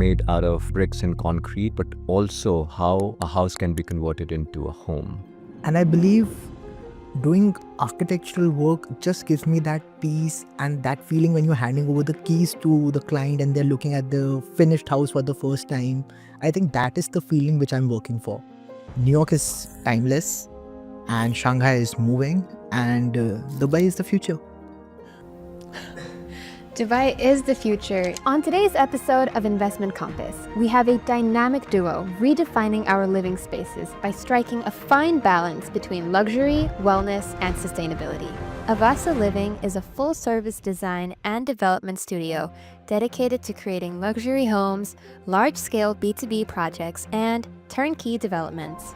made out of bricks and concrete, but also how a house can be converted into a home. And I believe doing architectural work just gives me that peace and that feeling when you're handing over the keys to the client and they're looking at the finished house for the first time. I think that is the feeling which I'm working for. New York is timeless, and Shanghai is moving, and Dubai is the future. Dubai is the future. On today's episode of Investment Compass, we have a dynamic duo redefining our living spaces by striking a fine balance between luxury, wellness, and sustainability. Avasa Living is a full-service design and development studio dedicated to creating luxury homes, large-scale B2B projects, and turnkey developments.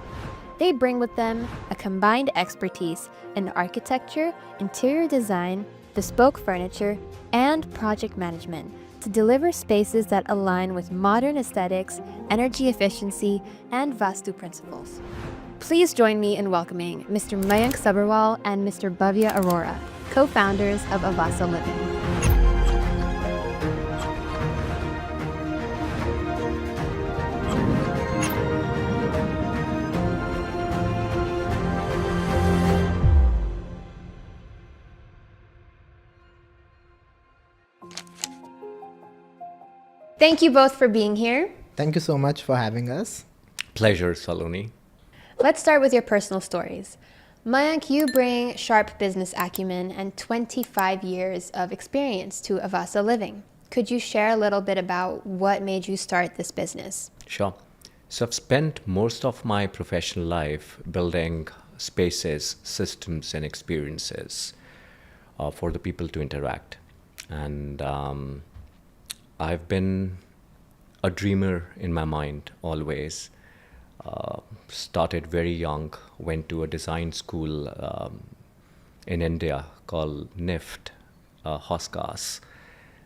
They bring with them a combined expertise in architecture, interior design, bespoke furniture, and project management to deliver spaces that align with modern aesthetics, energy efficiency, and Vastu principles. Please join me in welcoming Mr. Mayank Sabharwal and Mr. Bhavya Arora, co-founders of Avasa Living. Thank you both for being here. Thank you so much for having us. Pleasure, Saloni. Let's start with your personal stories. Mayank, you bring sharp business acumen and 25 years of experience to Avasa Living. Could you share a little bit about what made you start this business? Sure. So I've spent most of my professional life building spaces, systems, and experiences for the people to interact. And I've been a dreamer in my mind always. Started very young, went to a design school in India called NIFT, Hoskas.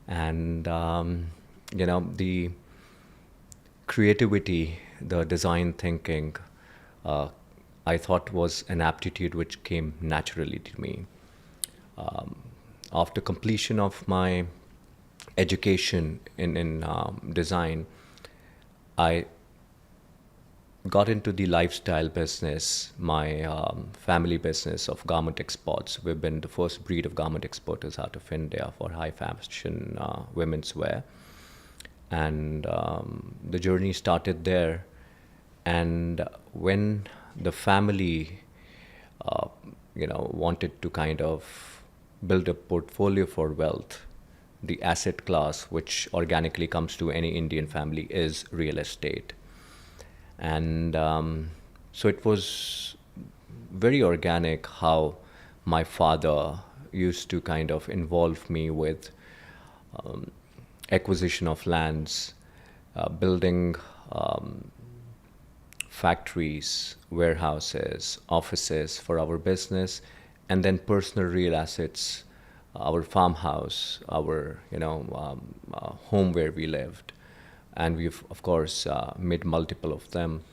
And, the creativity, the design thinking, I thought was an aptitude which came naturally to me. After completion of my education in design, I got into the lifestyle business, my family business of garment exports. We've been the first breed of garment exporters out of India for high fashion women's wear. And the journey started there. And when the family, wanted to kind of build a portfolio for wealth, the asset class which organically comes to any Indian family is real estate. And so it was very organic how my father used to kind of involve me with acquisition of lands, building factories, warehouses, offices for our business, and then personal real assets, our farmhouse, our home where we lived, and we've of course made multiple of them.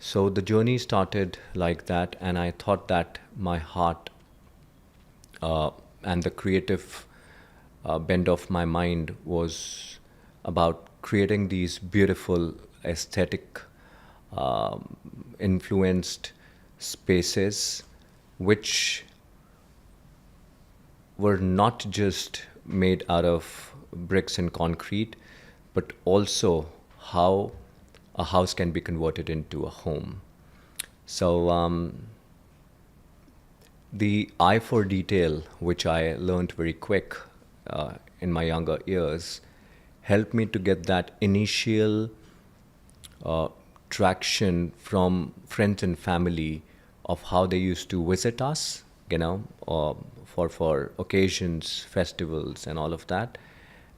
So the journey started like that, and I thought that my heart and the creative bend of my mind was about creating these beautiful aesthetic influenced spaces which were not just made out of bricks and concrete, but also how a house can be converted into a home. So the eye for detail, which I learned very quick in my younger years, helped me to get that initial traction from friends and family of how they used to visit us, for occasions, festivals, and all of that,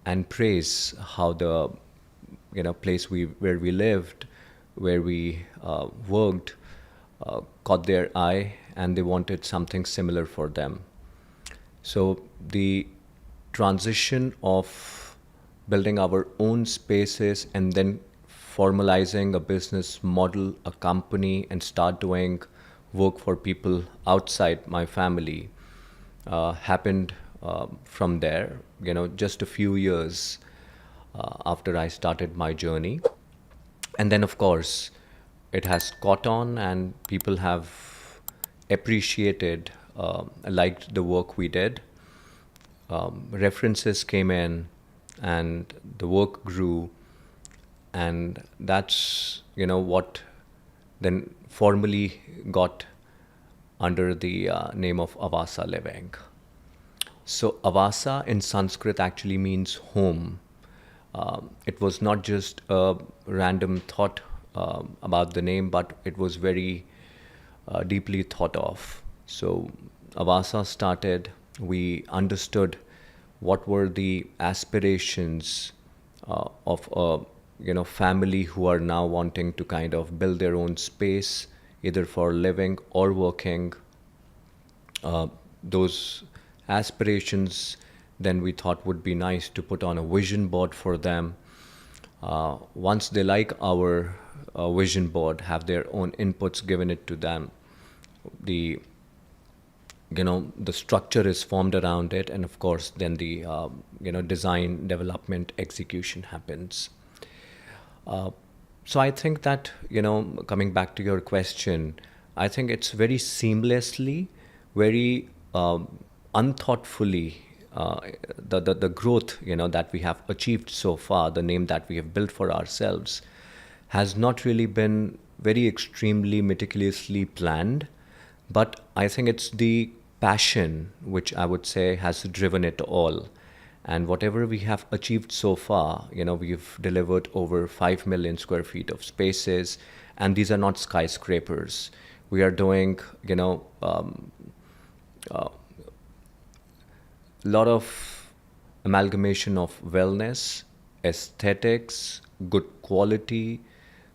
and praise how the place where we lived, where we worked, caught their eye, and they wanted something similar for them. So the transition of building our own spaces and then formalizing a business model, a company, and start doing work for people outside my family happened from there. Just a few years after I started my journey. And then, of course, it has caught on, and people have appreciated, liked the work we did. References came in, and the work grew, and that's what then formally got under the name of Avasa Living. So Avasa in Sanskrit actually means home. It was not just a random thought about the name, but it was very deeply thought of. So Avasa started, we understood what were the aspirations of a family who are now wanting to kind of build their own space, either for living or working. Those aspirations then we thought would be nice to put on a vision board for them. Once they like our vision board, have their own inputs given it to them, the the structure is formed around it, and of course then the design, development, execution happens. So I think that, coming back to your question, I think it's very seamlessly, very unthoughtfully, the growth, that we have achieved so far, the name that we have built for ourselves, has not really been very extremely meticulously planned. But I think it's the passion which I would say has driven it all. And whatever we have achieved so far, we've delivered over 5 million square feet of spaces, and these are not skyscrapers. We are doing, a lot of amalgamation of wellness, aesthetics, good quality,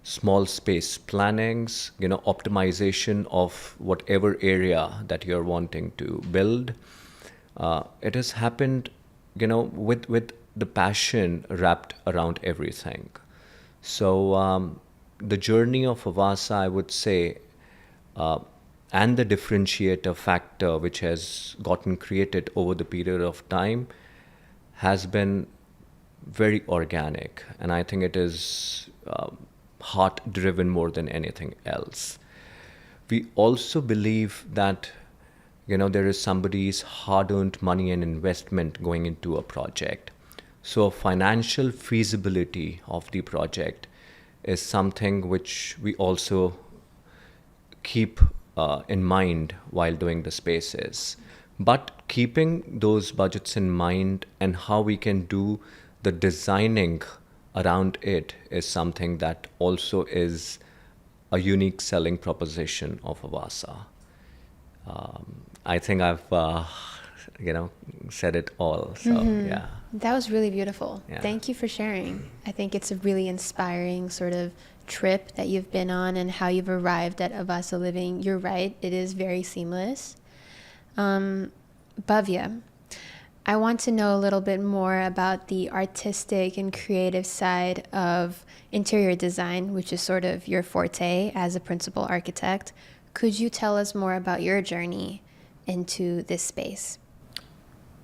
small space plannings, optimization of whatever area that you're wanting to build. It has happened, with the passion wrapped around everything. So the journey of Avasa, I would say, and the differentiator factor which has gotten created over the period of time has been very organic, and I think it is heart driven more than anything else. We also believe that there is somebody's hard earned money and investment going into a project. So financial feasibility of the project is something which we also keep in mind while doing the spaces. But keeping those budgets in mind and how we can do the designing around it is something that also is a unique selling proposition of Avasa. I think I've, said it all. So, yeah. That was really beautiful. Yeah. Thank you for sharing. I think it's a really inspiring sort of trip that you've been on and how you've arrived at Avasa Living. You're right, it is very seamless. Bhavya, I want to know a little bit more about the artistic and creative side of interior design, which is sort of your forte as a principal architect. Could you tell us more about your journey into this space?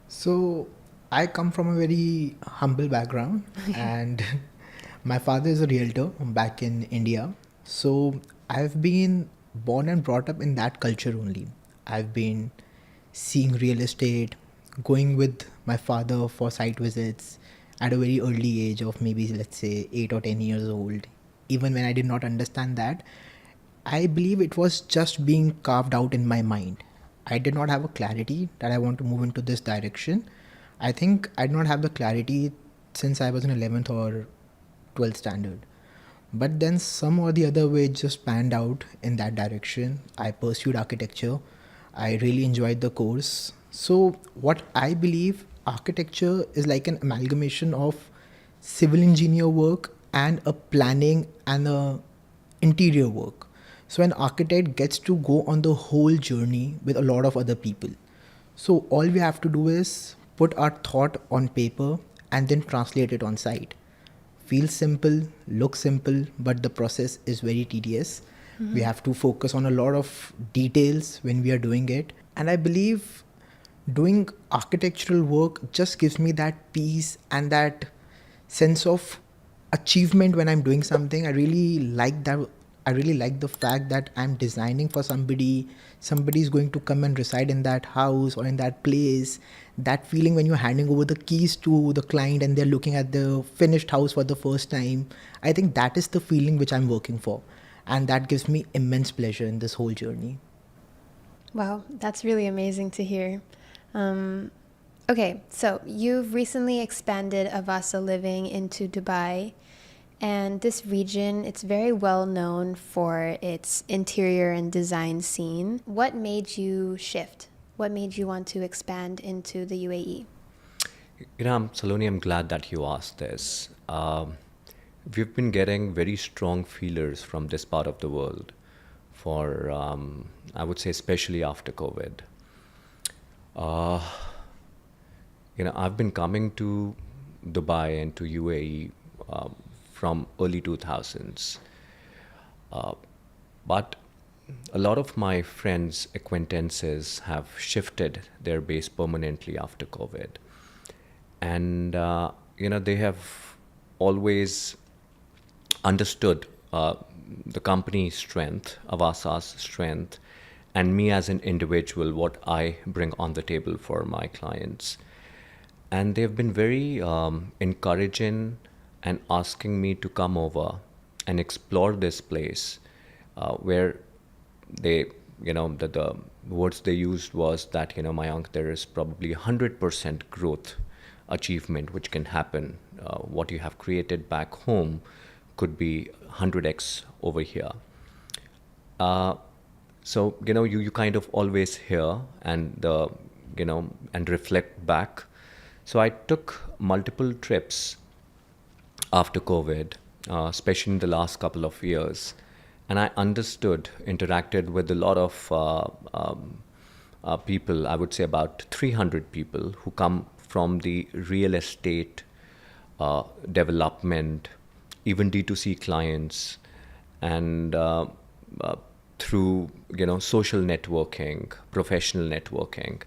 So I come from a very humble background, and my father is a realtor back in India. So I've been born and brought up in that culture only. I've been seeing real estate, going with my father for site visits at a very early age of maybe, let's say, 8 or 10 years old. Even when I did not understand that, I believe it was just being carved out in my mind. I did not have a clarity that I want to move into this direction. I think I did not have the clarity since I was in 11th or 12th standard. But then some or the other way it just panned out in that direction. I pursued architecture. I really enjoyed the course. So what I believe, architecture is like an amalgamation of civil engineer work and a planning and a interior work. So an architect gets to go on the whole journey with a lot of other people. So all we have to do is put our thought on paper and then translate it on site. Feels simple, looks simple, but the process is very tedious. Mm-hmm. We have to focus on a lot of details when we are doing it. And I believe doing architectural work just gives me that peace and that sense of achievement when I'm doing something. I really like that. I really like the fact that I'm designing for somebody. Somebody's going to come and reside in that house or in that place. That feeling when you're handing over the keys to the client and they're looking at the finished house for the first time. I think that is the feeling which I'm working for. And that gives me immense pleasure in this whole journey. Wow, that's really amazing to hear. Okay, so you've recently expanded Avasa Living into Dubai, and this region, it's very well known for its interior and design scene. What made you shift? What made you want to expand into the UAE? Saloni, I'm glad that you asked this. We've been getting very strong feelers from this part of the world for, I would say, especially after COVID. I've been coming to Dubai and to UAE from early 2000s. But a lot of my friends, acquaintances have shifted their base permanently after COVID. And, they have always understood the company's strength, Avasa's strength, and me as an individual, what I bring on the table for my clients. And they've been very encouraging and asking me to come over and explore this place where they, the words they used was that, Mayank, there is probably 100% growth achievement which can happen. What you have created back home could be 100x over here. So, you kind of always hear and, and reflect back. So I took multiple trips after COVID, especially in the last couple of years. And I understood, interacted with a lot of people, I would say about 300 people who come from the real estate, development, even D2C clients, and through, social networking, professional networking.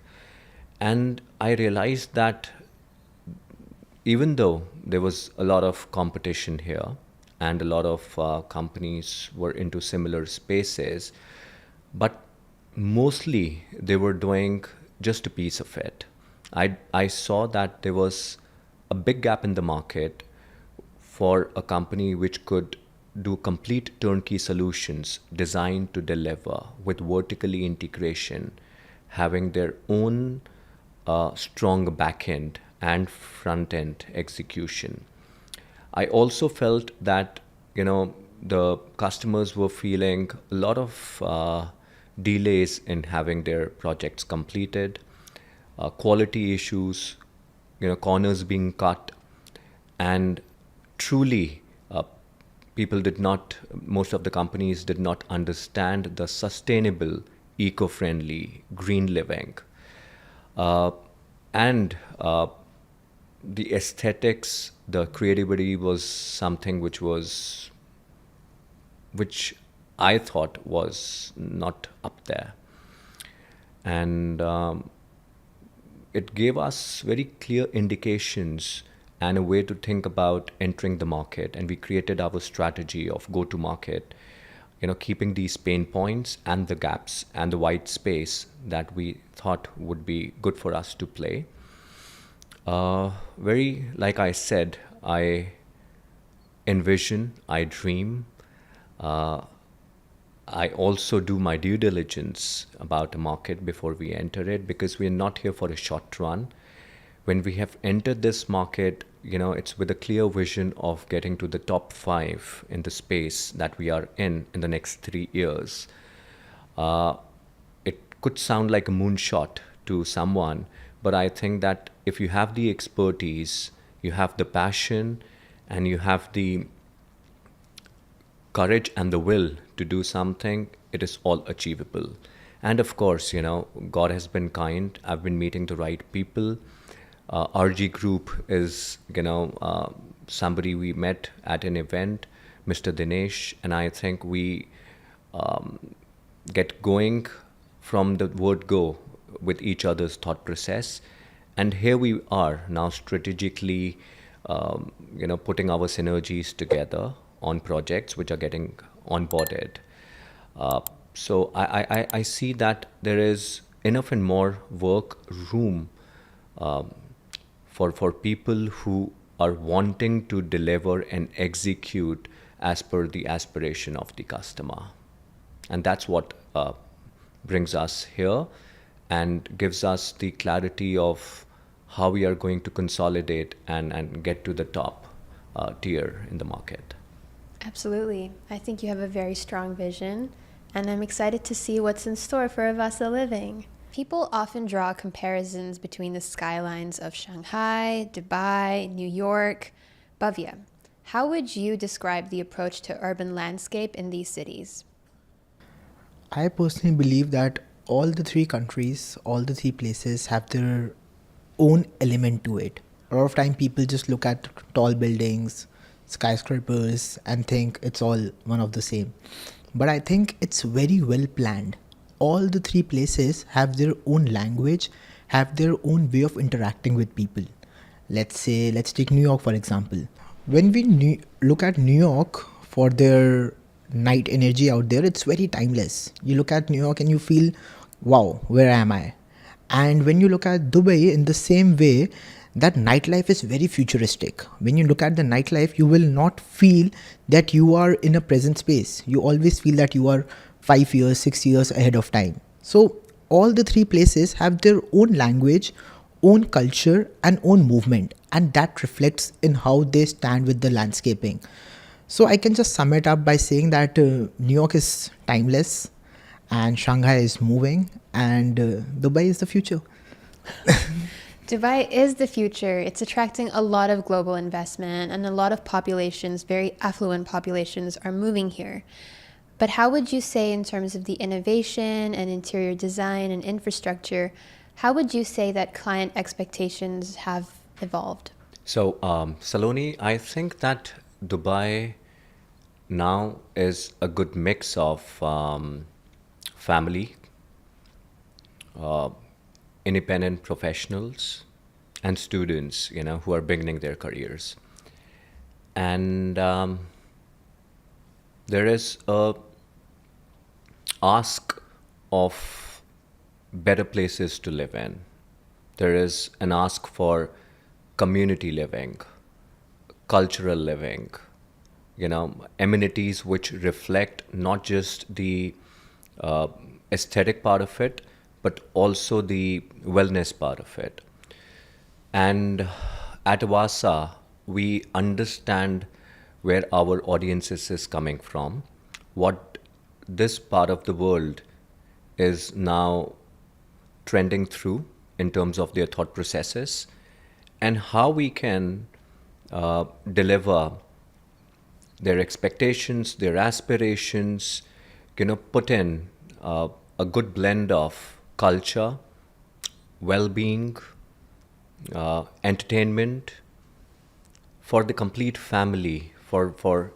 And I realized that even though there was a lot of competition here and a lot of companies were into similar spaces, but mostly they were doing just a piece of it. I saw that there was a big gap in the market for a company which could do complete turnkey solutions designed to deliver with vertically integration, having their own strong back-end and front-end execution. I also felt that, the customers were feeling a lot of delays in having their projects completed, quality issues, corners being cut, and truly most of the companies did not understand the sustainable, eco-friendly, green living. And the aesthetics, the creativity was something which I thought was not up there. And it gave us very clear indications and a way to think about entering the market. And we created our strategy of go-to-market, keeping these pain points and the gaps and the white space that we thought would be good for us to play. Very, like I said, I envision, I dream. I also do my due diligence about a market before we enter it, because we're not here for a short run. When we have entered this market, it's with a clear vision of getting to the top 5 in the space that we are in the next 3 years. It could sound like a moonshot to someone, but I think that if you have the expertise, you have the passion, and you have the courage and the will to do something, it is all achievable. And of course, God has been kind. I've been meeting the right people. RG Group is, somebody we met at an event, Mr. Dinesh, and I think we get going from the word go with each other's thought process. And here we are now strategically putting our synergies together on projects which are getting onboarded. Uh, so I see that there is enough and more work room um, for people who are wanting to deliver and execute as per the aspiration of the customer. And that's what brings us here and gives us the clarity of how we are going to consolidate and get to the top tier in the market. Absolutely. I think you have a very strong vision, and I'm excited to see what's in store for Avasa Living. People often draw comparisons between the skylines of Shanghai, Dubai, New York. Bhavya, how would you describe the approach to urban landscape in these cities? I personally believe that all the three countries, all the three places have their own element to it. A lot of time people just look at tall buildings, skyscrapers and think it's all one of the same. But I think it's very well planned. All the three places have their own language, have their own way of interacting with people. Let's take New York for example. When we look at New York for their night energy out there, it's very timeless. You look at New York and you feel, wow, where am I? And when you look at Dubai in the same way, that nightlife is very futuristic. When you look at the nightlife, you will not feel that you are in a present space. You always feel that you are 5 years, 6 years ahead of time. So all the three places have their own language, own culture and own movement, and that reflects in how they stand with the landscaping. So I can just sum it up by saying that New York is timeless and Shanghai is moving and Dubai is the future. Dubai is the future. It's attracting a lot of global investment, and a lot of populations, very affluent populations, are moving here. But how would you say, in terms of the innovation and interior design and infrastructure, how would you say that client expectations have evolved? So, Saloni, I think that Dubai now is a good mix of family, uh, independent professionals, and students, who are beginning their careers. And there is a ask of better places to live in. There is an ask for community living, cultural living, amenities which reflect not just the uh, aesthetic part of it, but also the wellness part of it. And at Avasa, we understand where our audiences is coming from, what this part of the world is now trending through in terms of their thought processes, and how we can deliver their expectations, their aspirations, put in a good blend of culture, well-being, entertainment for the complete family, for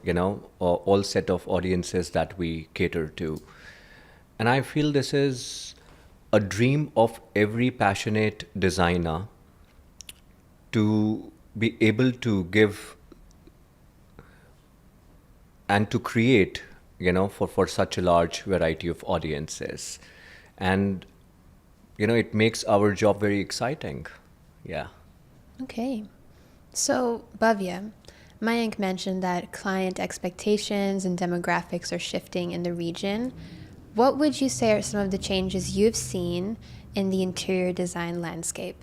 all set of audiences that we cater to. And I feel this is a dream of every passionate designer to be able to give and to create, for such a large variety of audiences. And, it makes our job very exciting. Yeah. Okay. So, Bhavya, Mayank mentioned that client expectations and demographics are shifting in the region. What would you say are some of the changes you've seen in the interior design landscape?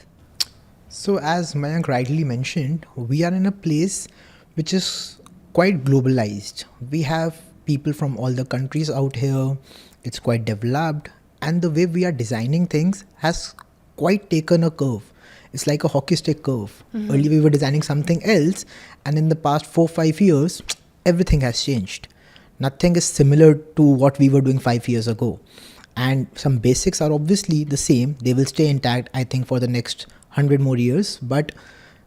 So as Mayank rightly mentioned, we are in a place which is quite globalized. We have people from all the countries out here. It's quite developed, and the way we are designing things has quite taken a curve. It's like a hockey stick curve. Earlier we were designing something else, and in the past 4-5 years, everything has changed. Nothing is similar to what we were doing 5 years ago. And some basics are obviously the same. They will stay intact, I think, for the next 100 more years. But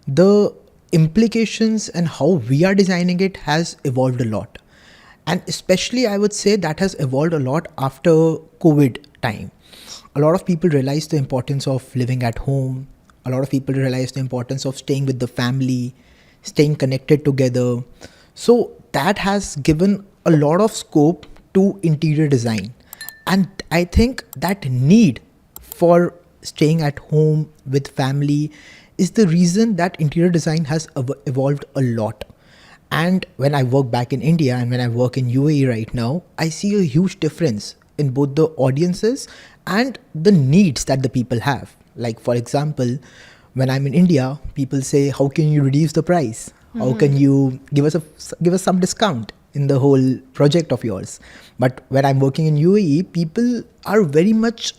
the implications and how we are designing it has evolved a lot. And especially, I would say that has evolved a lot after COVID time. A lot of people realized the importance of living at home. A lot of people realized the importance of staying with the family, staying connected together. So that has given a lot of scope to interior design. And I think that need for staying at home with family is the reason that interior design has evolved a lot. And when I work back in India and when I work in UAE right now, I see a huge difference in both the audiences and the needs that the people have. Like, for example, when I'm in India, people say, "How can you reduce the price? How can you give us some discount in the whole project of yours?" But when I'm working in UAE, people are very much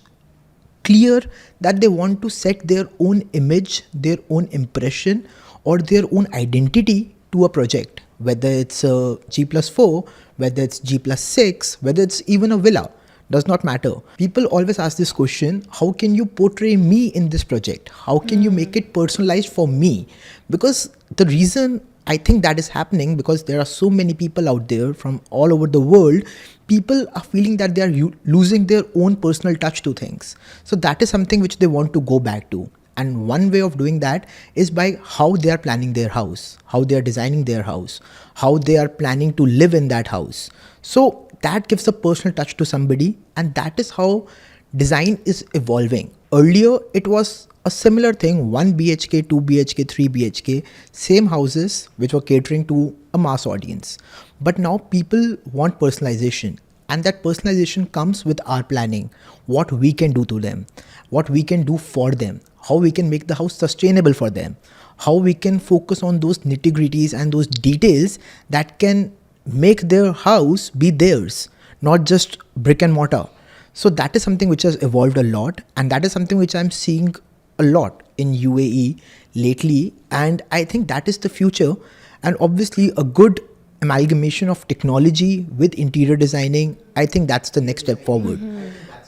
clear that they want to set their own image, their own impression, or their own identity to a project, whether it's a G plus 4, whether it's G plus 6, whether it's even a villa. Does not matter. People always ask this question: how can you portray me in this project? How can you make it personalized for me? Because the reason I think that is happening, because there are so many people out there from all over the world, people are feeling that they are losing their own personal touch to things. So that is something which they want to go back to. And one way of doing that is by how they are planning their house, how they are designing their house, how they are planning to live in that house. So that gives a personal touch to somebody, and that is how design is evolving. Earlier, it was a similar thing: 1 BHK, 2 BHK, 3 BHK, same houses which were catering to a mass audience. But now people want personalization, and that personalization comes with our planning: what we can do to them, what we can do for them, how we can make the house sustainable for them, how we can focus on those nitty gritties and those details that can make their house be theirs, not just brick and mortar. So that is something which has evolved a lot, and that is something which I'm seeing a lot in UAE lately, and I think that is the future. And obviously a good amalgamation of technology with interior designing, I think that's the next step forward.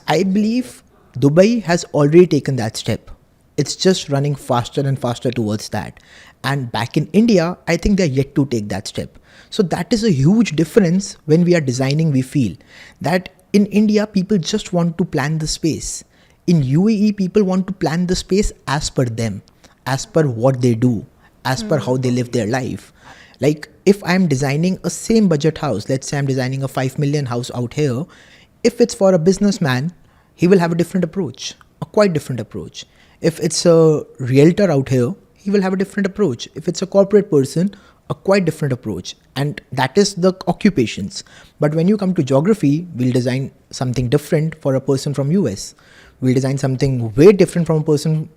I believe Dubai has already taken that step. It's just running faster and faster towards that. And back in India, I think they're yet to take that step. So that is a huge difference. When we are designing, we feel that in India, people just want to plan the space. In UAE, people want to plan the space as per them, as per what they do, as per how they live their life. Like, if I'm designing a same budget house, let's say I'm designing a 5 million house out here, if it's for a businessman, he will have a different approach, a quite different approach. If it's a realtor out here, he will have a different approach. If it's a corporate person, a quite different approach. And that is the occupations. But when you come to geography, we'll design something different for a person from US. We'll design something way different from a person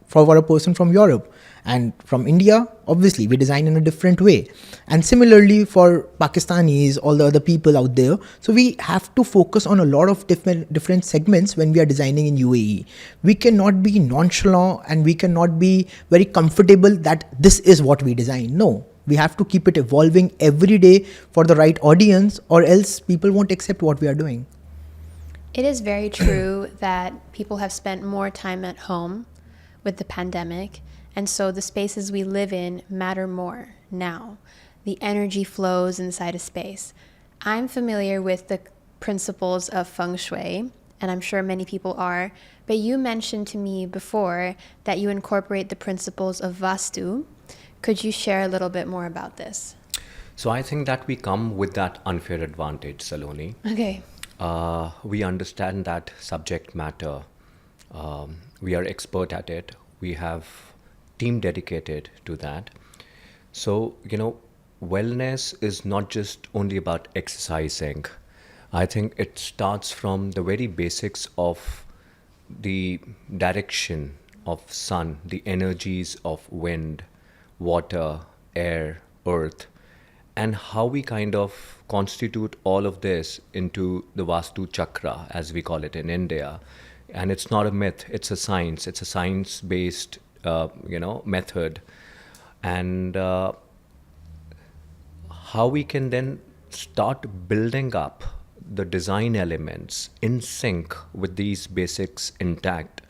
for a person from Europe. And from India, obviously, we design in a different way. And similarly for Pakistanis, all the other people out there. So we have to focus on a lot of different segments when we are designing in UAE. We cannot be nonchalant and we cannot be very comfortable that this is what we design. No, we have to keep it evolving every day for the right audience, or else people won't accept what we are doing. It is very true that people have spent more time at home with the pandemic, and so the spaces we live in matter more now. The energy flows inside a space. I'm familiar with the principles of feng shui, and I'm sure many people are, but you mentioned to me before that you incorporate the principles of vastu. Could you share a little bit more about this? So I think that we come with that unfair advantage, Saloni. Okay. We understand that subject matter. We are expert at it. We have team dedicated to that. So, wellness is not just only about exercising. I think it starts from the very basics of the direction of sun, the energies of wind, water, air, earth, and how we kind of constitute all of this into the Vastu Chakra, as we call it in India. And it's not a myth, it's a science. It's a science-based, method. And how we can then start building up the design elements in sync with these basics intact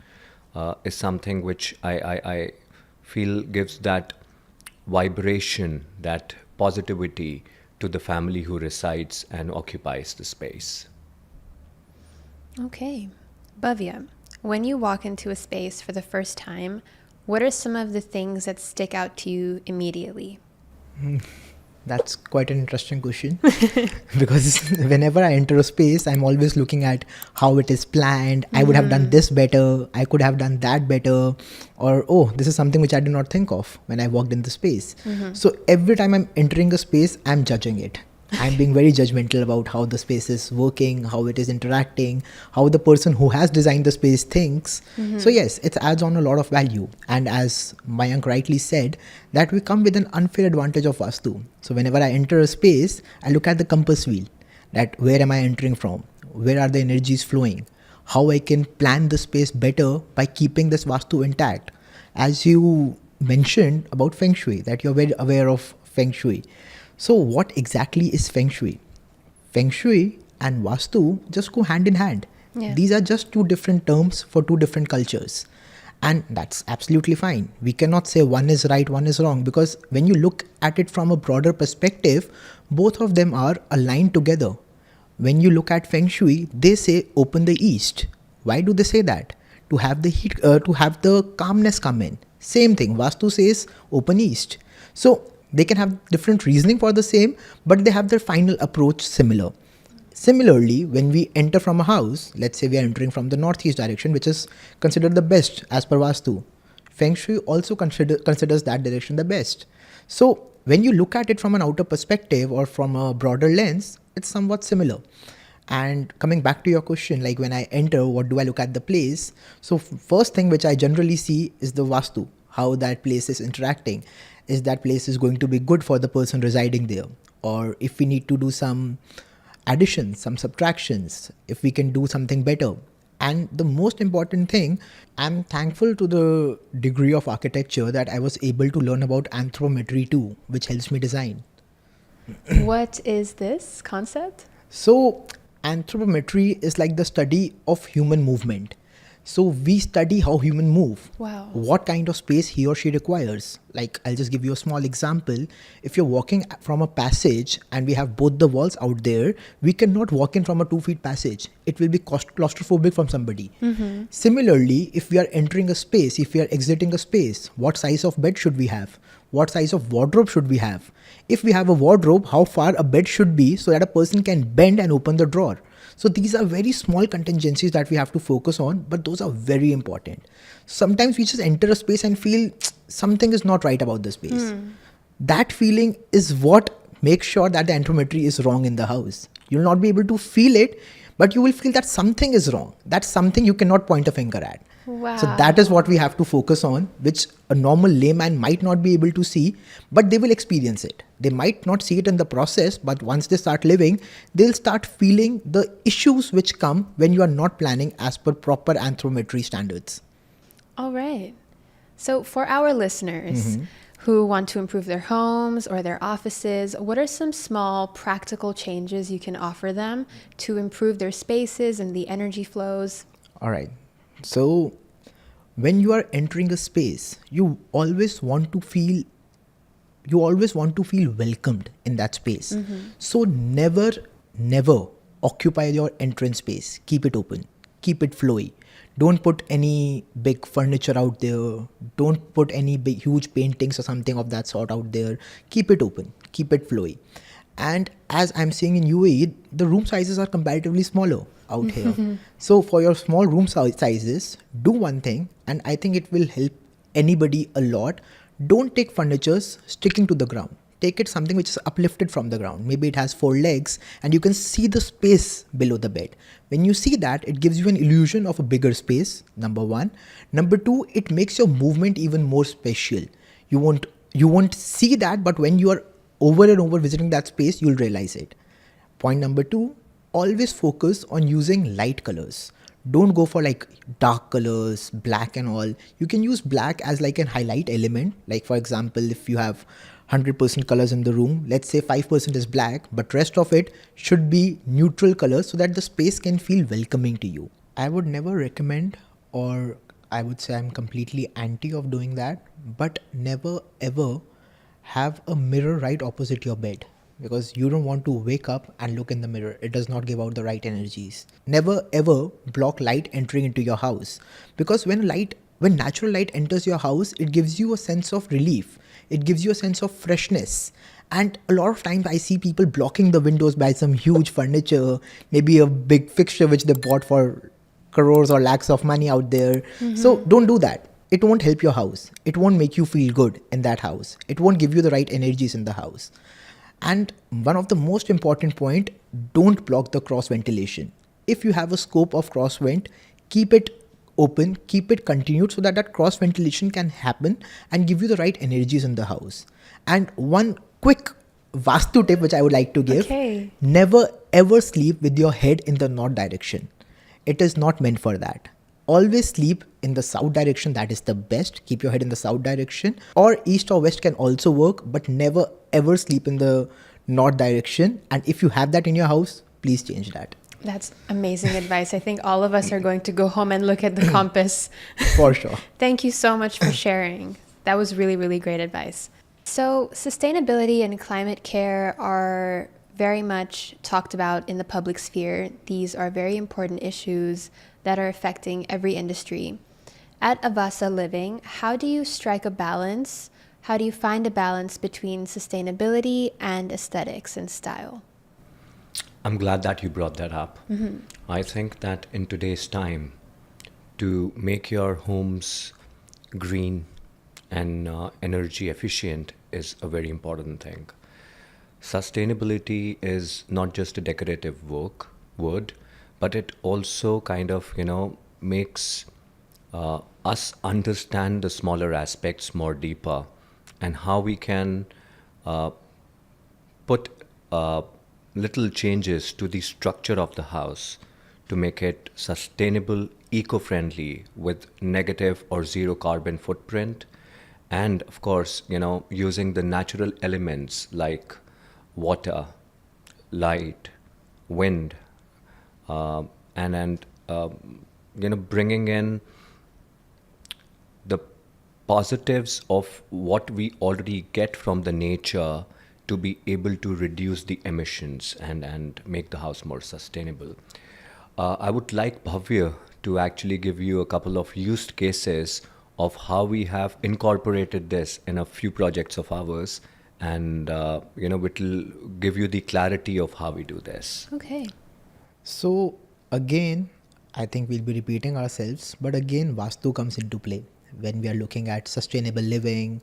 is something which I feel gives that vibration, that positivity to the family who resides and occupies the space. Okay. Bhavya, when you walk into a space for the first time, what are some of the things that stick out to you immediately? That's quite an interesting question because whenever I enter a space, I'm always looking at how it is planned. I would have done this better. I could have done that better. Or, oh, this is something which I did not think of when I walked in the space. So every time I'm entering a space, I'm judging it. I'm being very judgmental about how the space is working, how it is interacting, how the person who has designed the space thinks. So yes, it adds on a lot of value. And as Mayank rightly said, that we come with an unfair advantage of Vastu. So whenever I enter a space, I look at the compass wheel, that where am I entering from? Where are the energies flowing? How I can plan the space better by keeping this Vastu intact. As you mentioned about Feng Shui, that you're very aware of Feng Shui. So what exactly is Feng Shui? Feng Shui and Vastu just go hand in hand. Yeah. These are just two different terms for two different cultures. And that's absolutely fine. We cannot say one is right, one is wrong, because when you look at it from a broader perspective, both of them are aligned together. When you look at Feng Shui, they say open the east. Why do they say that? To have the heat, to have the calmness come in. Same thing, Vastu says open east. So they can have different reasoning for the same, but they have their final approach similar. Similarly, when we enter from a house, let's say we are entering from the northeast direction, which is considered the best as per Vastu. Feng Shui also considers that direction the best. So when you look at it from an outer perspective or from a broader lens, it's somewhat similar. And coming back to your question, like when I enter, what do I look at the place? So first thing which I generally see is the Vastu, how that place is interacting. Is that place is going to be good for the person residing there? Or if we need to do some additions, some subtractions, if we can do something better. And the most important thing, I'm thankful to the degree of architecture that I was able to learn about anthropometry too, which helps me design. What is this concept? So anthropometry is like the study of human movement. So we study how humans move. Wow. What kind of space he or she requires. Like, I'll just give you a small example. If you're walking from a passage and we have both the walls out there, we cannot walk in from a 2 feet passage. It will be claustrophobic from somebody. Similarly, if we are entering a space, if we are exiting a space, what size of bed should we have? What size of wardrobe should we have? If we have a wardrobe, how far a bed should be so that a person can bend and open the drawer. So these are very small contingencies that we have to focus on, but those are very important. Sometimes we just enter a space and feel something is not right about the space. That feeling is what makes sure that the anthropometry is wrong in the house. You'll not be able to feel it, but you will feel that something is wrong. That's something you cannot point a finger at. Wow. So that is what we have to focus on, which a normal layman might not be able to see, but they will experience it. They might not see it in the process, but once they start living, they'll start feeling the issues which come when you are not planning as per proper anthropometry standards. All right. So for our listeners who want to improve their homes or their offices, what are some small practical changes you can offer them to improve their spaces and the energy flows? All right. So when you are entering a space, you always want to feel welcomed in that space. So never occupy your entrance space. Keep it open. Keep it flowy. Don't put any big furniture out there. Don't put any big huge paintings or something of that sort out there. Keep it open. Keep it flowy. And as I'm seeing in UAE, the room sizes are comparatively smaller out here. So for your small room sizes, do one thing, and I think it will help anybody a lot. Don't take furnitures sticking to the ground. Take it something which is uplifted from the ground. Maybe it has 4 legs and you can see the space below the bed. When you see that, it gives you an illusion of a bigger space, number 1. Number 2, it makes your movement even more special. You won't see that, but when you are over and over visiting that space, you'll realize it. Point number 2, always focus on using light colors. Don't go for like dark colors, black and all. You can use black as like a highlight element. Like for example, if you have 100% colors in the room, let's say 5% is black, but rest of it should be neutral colors so that the space can feel welcoming to you. I would never recommend, or I would say I'm completely anti of doing that, but never ever have a mirror right opposite your bed, because you don't want to wake up and look in the mirror. It does not give out the right energies. Never ever block light entering into your house, because when natural light enters your house, it gives you a sense of relief. It gives you a sense of freshness. And a lot of times I see people blocking the windows by some huge furniture, maybe a big fixture which they bought for crores or lakhs of money out there. So don't do that. It won't help your house. It won't make you feel good in that house. It won't give you the right energies in the house. And one of the most important point, don't block the cross ventilation. If you have a scope of cross vent, keep it open, keep it continued so that that cross ventilation can happen and give you the right energies in the house. And one quick Vastu tip which I would like to give, never ever sleep with your head in the north direction. It is not meant for that. Always sleep in the south direction. That is the best. Keep your head in the south direction, or east or west can also work, but never ever sleep in the north direction. And if you have that in your house, please change that. That's amazing advice. I think all of us are going to go home and look at the compass. For sure. Thank you so much for sharing. That was really, really great advice. So sustainability and climate care are very much talked about in the public sphere. These are very important issues that are affecting every industry. At Avasa Living, how do you strike a balance? How do you find a balance between sustainability and aesthetics and style? I'm glad that you brought that up. I think that in today's time, to make your homes green and energy efficient is a very important thing. Sustainability is not just a decorative word, but it also kind of, makes us understand the smaller aspects more deeper, and how we can put little changes to the structure of the house to make it sustainable, eco-friendly, with negative or zero carbon footprint. And of course, using the natural elements like water, light, wind, and bringing in the positives of what we already get from the nature to be able to reduce the emissions and make the house more sustainable. I would like Bhavya to actually give you a couple of use cases of how we have incorporated this in a few projects of ours, and it will give you the clarity of how we do this. Okay. So again, I think we'll be repeating ourselves, but again, Vastu comes into play when we are looking at sustainable living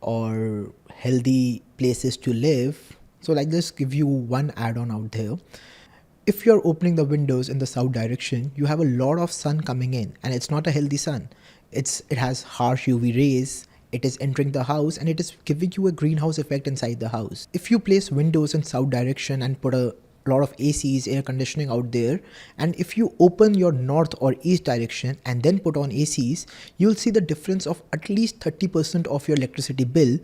or healthy places to live. So like, just give you one add-on out there. If you're opening the windows in the south direction, you have a lot of sun coming in, and it's not a healthy sun. It has harsh UV rays. It is entering the house and it is giving you a greenhouse effect inside the house. If you place windows in south direction and put a lot of ACs, air conditioning out there, and if you open your north or east direction and then put on ACs, you'll see the difference of at least 30% of your electricity bill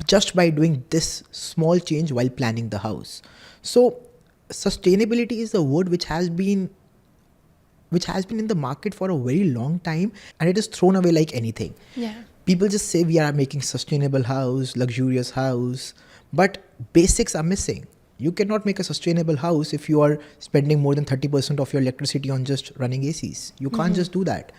just by doing this small change while planning the house. So sustainability is a word which has been in the market for a very long time, and it is thrown away like anything. Yeah. People just say we are making sustainable house, luxurious house, but basics are missing. You cannot make a sustainable house if you are spending more than 30% of your electricity on just running ACs. You can't just do that.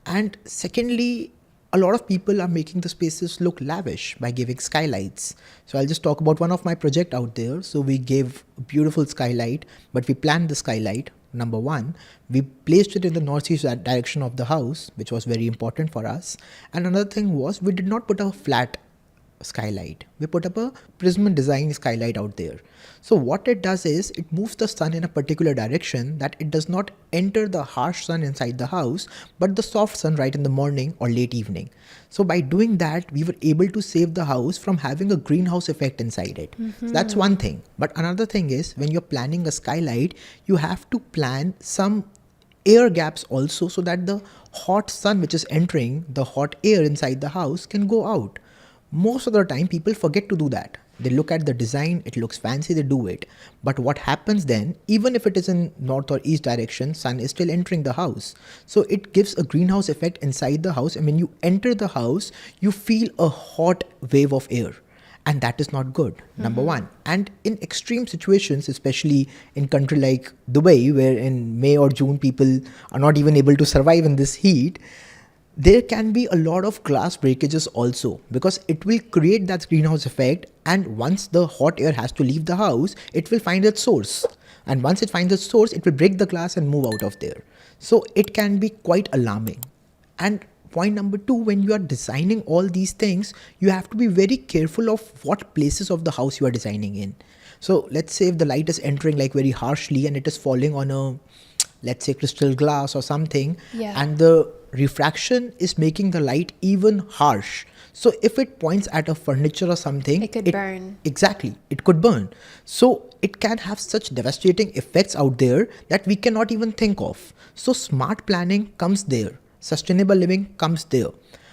And secondly, a lot of people are making the spaces look lavish by giving skylights. So I'll just talk about one of my project out there. So we gave a beautiful skylight, but we planned the skylight. Number one, we placed it in the northeast direction of the house, which was very important for us. And another thing was, we did not put a flat skylight. We put up a prism design skylight out there. So what it does is, it moves the sun in a particular direction that it does not enter the harsh sun inside the house, but the soft sun right in the morning or late evening. So by doing that, we were able to save the house from having a greenhouse effect inside it. So that's one thing. But another thing is, when you're planning a skylight, you have to plan some air gaps also, so that the hot sun which is entering, the hot air inside the house, can go out. Most of the time people forget to do that. They look at the design, it looks fancy, they do it. But what happens then, even if it is in north or east direction, sun is still entering the house. So it gives a greenhouse effect inside the house, and when you enter the house, you feel a hot wave of air. And that is not good, number one. And in extreme situations, especially in country like Dubai, where in May or June people are not even able to survive in this heat, there can be a lot of glass breakages also, because it will create that greenhouse effect, and once the hot air has to leave the house, it will find its source, and once it finds its source, it will break the glass and move out of there. So it can be quite alarming. And point number 2, when you are designing all these things, you have to be very careful of what places of the house you are designing in. So let's say if the light is entering like very harshly and it is falling on a, let's say, crystal glass or something, and the refraction is making the light even harsh. So if it points at a furniture or something, It could burn. Exactly, it could burn. So it can have such devastating effects out there that we cannot even think of. So smart planning comes there. Sustainable living comes there.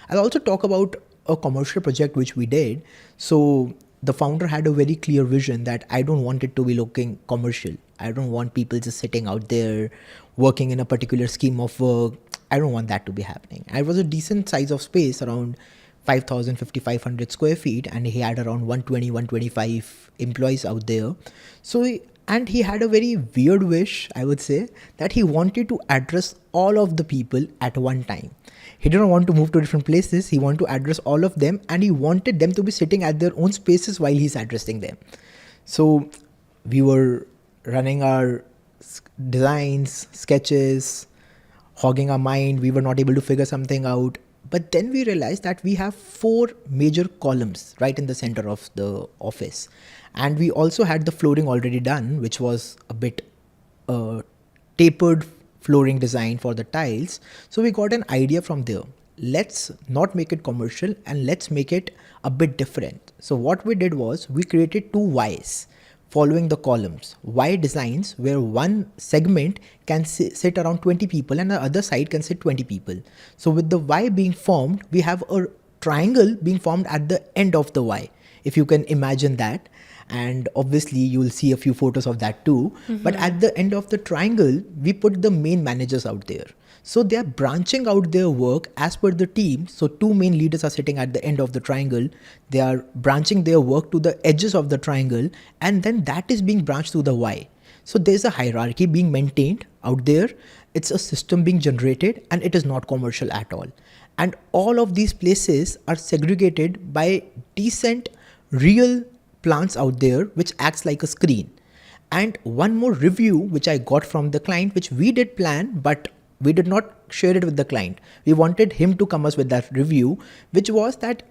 I'll also talk about a commercial project which we did. So the founder had a very clear vision that I don't want it to be looking commercial. I don't want people just sitting out there working in a particular scheme of work. I don't want that to be happening. It was a decent size of space, around 5,000, 5,500 square feet, and he had around 120, 125 employees out there. And he had a very weird wish, I would say, that he wanted to address all of the people at one time. He didn't want to move to different places. He wanted to address all of them, and he wanted them to be sitting at their own spaces while he's addressing them. So we were running our designs, sketches, hogging our mind. We were not able to figure something out. But then we realized that we have 4 major columns right in the center of the office. And we also had the flooring already done, which was a bit tapered flooring design for the tiles. So we got an idea from there. Let's not make it commercial and let's make it a bit different. So what we did was we created 2 Ys following the columns. Y designs where one segment can sit around 20 people and the other side can sit 20 people. So with the Y being formed, we have a triangle being formed at the end of the Y, if you can imagine that. And obviously you will see a few photos of that too. But at the end of the triangle, we put the main managers out there. So they are branching out their work as per the team. So 2 main leaders are sitting at the end of the triangle. They are branching their work to the edges of the triangle, and then that is being branched to the Y. So there's a hierarchy being maintained out there. It's a system being generated, and it is not commercial at all. And all of these places are segregated by decent real plants out there, which acts like a screen. And one more review which I got from the client, which we did plan, but we did not share it with the client. We wanted him to come us with that review, which was that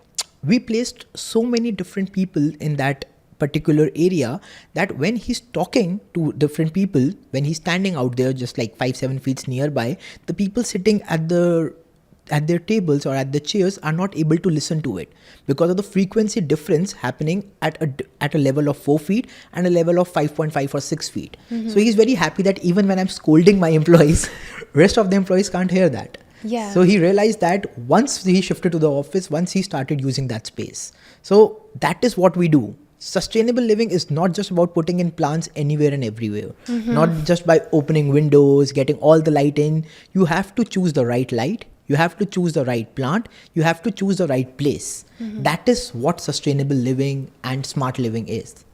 we placed so many different people in that particular area that when he's talking to different people, when he's standing out there just like 5-7 feet nearby, the people sitting at their tables or at the chairs are not able to listen to it because of the frequency difference happening at a level of 4 feet and a level of 5.5 or 6 feet. So he's very happy that even when I'm scolding my employees, rest of the employees can't hear that. Yeah. So he realized that once he shifted to the office, once he started using that space. So that is what we do. Sustainable living is not just about putting in plants anywhere and everywhere, not just by opening windows, getting all the light in. You have to choose the right light. You have to choose the right plant. You have to choose the right place. That is what sustainable living and smart living is.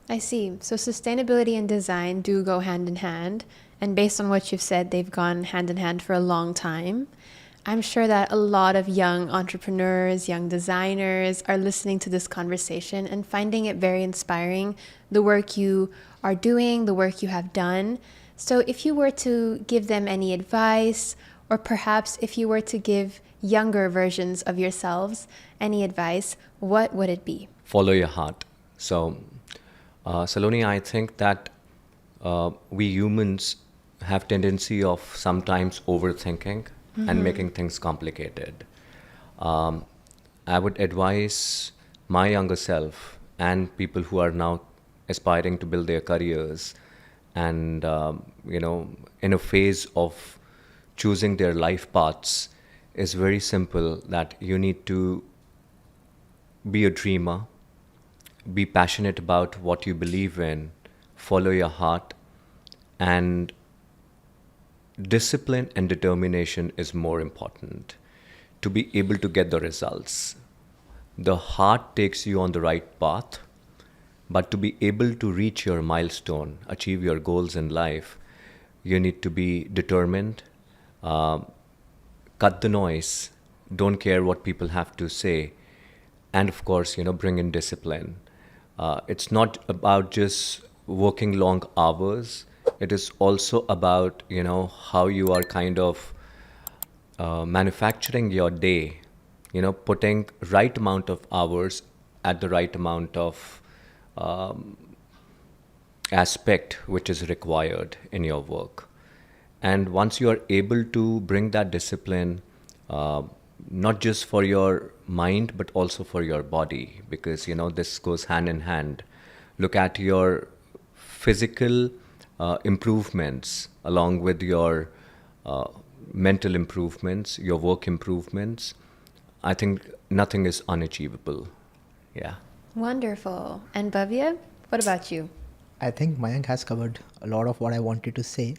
I see. So sustainability and design do go hand in hand. And based on what you've said, they've gone hand in hand for a long time. I'm sure that a lot of young entrepreneurs, young designers are listening to this conversation and finding it very inspiring, the work you are doing, the work you have done. So if you were to give them any advice, or perhaps if you were to give younger versions of yourselves any advice, what would it be? Follow your heart. So, Saloni, I think that we humans have tendency of sometimes overthinking and making things complicated. I would advise my younger self and people who are now aspiring to build their careers and, in a phase of choosing their life paths is very simple, that you need to be a dreamer, be passionate about what you believe in, follow your heart, and discipline and determination is more important to be able to get the results. The heart takes you on the right path, but to be able to reach your milestone, achieve your goals in life, you need to be determined, cut the noise, don't care what people have to say, and of course, bring in discipline. It's not about just working long hours. It is also about, how you are kind of manufacturing your day, putting right amount of hours at the right amount of aspect which is required in your work. And once you are able to bring that discipline, not just for your mind, but also for your body, because, this goes hand in hand. Look at your physical improvements along with your mental improvements, your work improvements. I think nothing is unachievable. Yeah. Wonderful. And Bhavya, what about you? I think Mayank has covered a lot of what I wanted to say,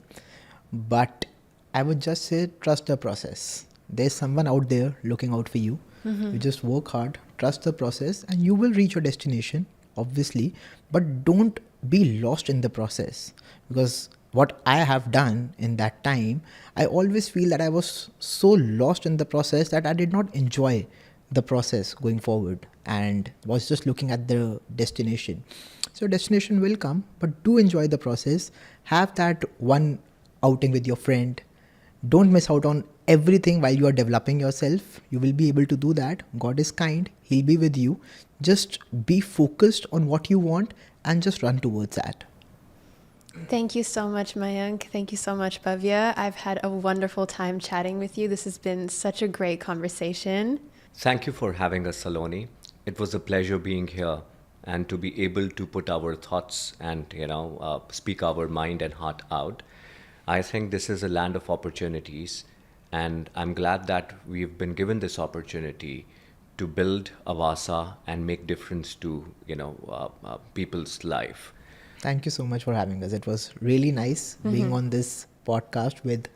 but I would just say trust the process. There's someone out there looking out for you. You just work hard, trust the process, and you will reach your destination, obviously, but don't be lost in the process. Because what I have done in that time, I always feel that I was so lost in the process that I did not enjoy the process going forward and was just looking at the destination. So destination will come, but do enjoy the process. Have that one outing with your friend. Don't miss out on everything while you are developing yourself. You will be able to do that. God is kind. He'll be with you. Just be focused on what you want and just run towards that. Thank you so much, Mayank. Thank you so much, Bhavya. I've had a wonderful time chatting with you. This has been such a great conversation. Thank you for having us, Saloni. It was a pleasure being here and to be able to put our thoughts and, speak our mind and heart out. I think this is a land of opportunities, and I'm glad that we've been given this opportunity to build Avasa and make difference to, people's life. Thank you so much for having us. It was really nice being on this podcast with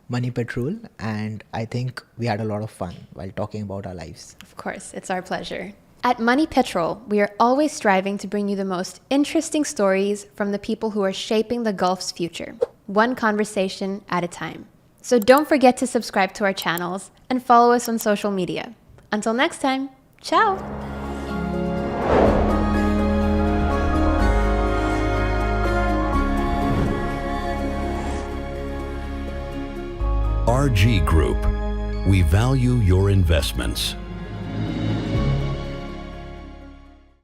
Money Patrol, and I think we had a lot of fun while talking about our lives. Of course, it's our pleasure. At Money Petrol, we are always striving to bring you the most interesting stories from the people who are shaping the Gulf's future, one conversation at a time. So don't forget to subscribe to our channels and follow us on social media. Until next time, ciao! RG Group. We value your investments.